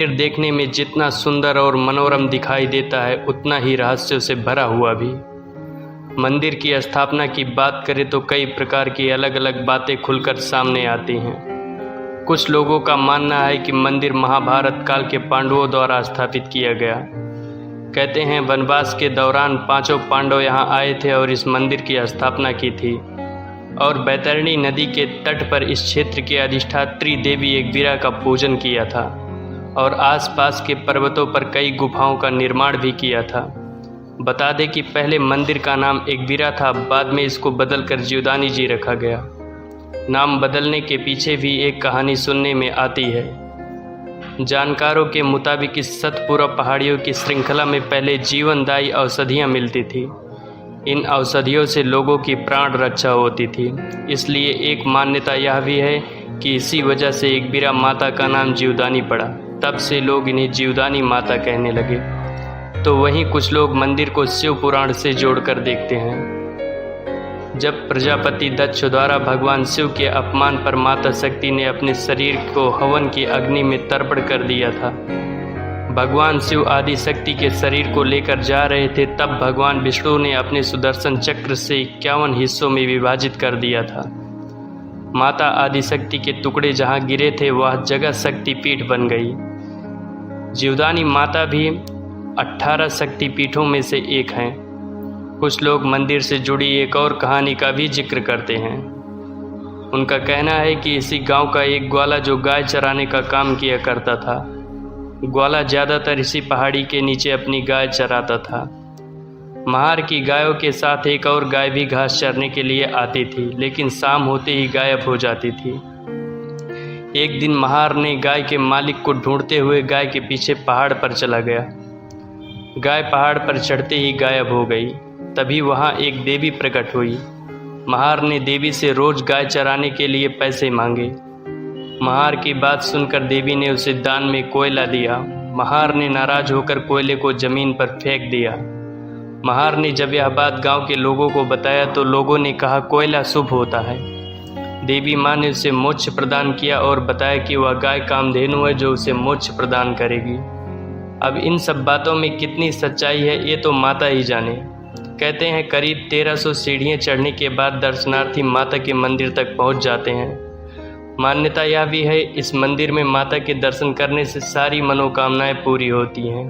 मंदिर देखने में जितना सुंदर और मनोरम दिखाई देता है, उतना ही रहस्यों से भरा हुआ भी। मंदिर की स्थापना की बात करें तो कई प्रकार की अलग अलग बातें खुलकर सामने आती हैं। कुछ लोगों का मानना है कि मंदिर महाभारत काल के पांडवों द्वारा स्थापित किया गया। कहते हैं वनवास के दौरान पांचों पांडव यहाँ आए थे और इस मंदिर की स्थापना की थी, और बैतरणी नदी के तट पर इस क्षेत्र की अधिष्ठात्री देवी एकवीरा का पूजन किया था और आसपास के पर्वतों पर कई गुफाओं का निर्माण भी किया था। बता दें कि पहले मंदिर का नाम एकवीरा था, बाद में इसको बदलकर जीवदानी जी रखा गया। नाम बदलने के पीछे भी एक कहानी सुनने में आती है। जानकारों के मुताबिक इस सतपुरा पहाड़ियों की श्रृंखला में पहले जीवनदायी औषधियाँ मिलती थी। इन औषधियों से लोगों की प्राण रक्षा होती थी, इसलिए एक मान्यता यह भी है कि इसी वजह से एकवीरा माता का नाम जीवदानी पड़ा। तब से लोग इन्हें जीवदानी माता कहने लगे। तो वहीं कुछ लोग मंदिर को शिव पुराण से जोड़कर देखते हैं। जब प्रजापति दक्ष द्वारा भगवान शिव के अपमान पर माता शक्ति ने अपने शरीर को हवन की अग्नि में तर्पण कर दिया था। भगवान शिव आदि शक्ति के शरीर को लेकर जा रहे थे, तब भगवान विष्णु ने अपने सुदर्शन चक्र से 51 हिस्सों में विभाजित कर दिया था। माता आदि शक्ति के टुकड़े जहाँ गिरे थे वह जगह शक्ति पीठ बन गई। जीवदानी माता भी 18 शक्ति पीठों में से एक हैं। कुछ लोग मंदिर से जुड़ी एक और कहानी का भी जिक्र करते हैं। उनका कहना है कि इसी गांव का एक ग्वाला जो गाय चराने का काम किया करता था। ग्वाला ज़्यादातर इसी पहाड़ी के नीचे अपनी गाय चराता था। महार की गायों के साथ एक और गाय भी घास चरने के लिए आती थी, लेकिन शाम होते ही गायब हो जाती थी। एक दिन महार ने गाय के मालिक को ढूंढते हुए गाय के पीछे पहाड़ पर चला गया। गाय पहाड़ पर चढ़ते ही गायब हो गई। तभी वहाँ एक देवी प्रकट हुई। महार ने देवी से रोज गाय चराने के लिए पैसे मांगे। महार की बात सुनकर देवी ने उसे दान में कोयला दिया। महार ने नाराज होकर कोयले को जमीन पर फेंक दिया। महार ने जब यह बात गांव के लोगों को बताया तो लोगों ने कहा कोयला शुभ होता है। देवी माँ ने उसे मोक्ष प्रदान किया और बताया कि वह गाय कामधेनु है जो उसे मोक्ष प्रदान करेगी। अब इन सब बातों में कितनी सच्चाई है ये तो माता ही जाने। कहते हैं करीब 1300 सीढ़ियाँ चढ़ने के बाद दर्शनार्थी माता के मंदिर तक पहुँच जाते हैं। मान्यता यह भी है इस मंदिर में माता के दर्शन करने से सारी मनोकामनाएं पूरी होती हैं।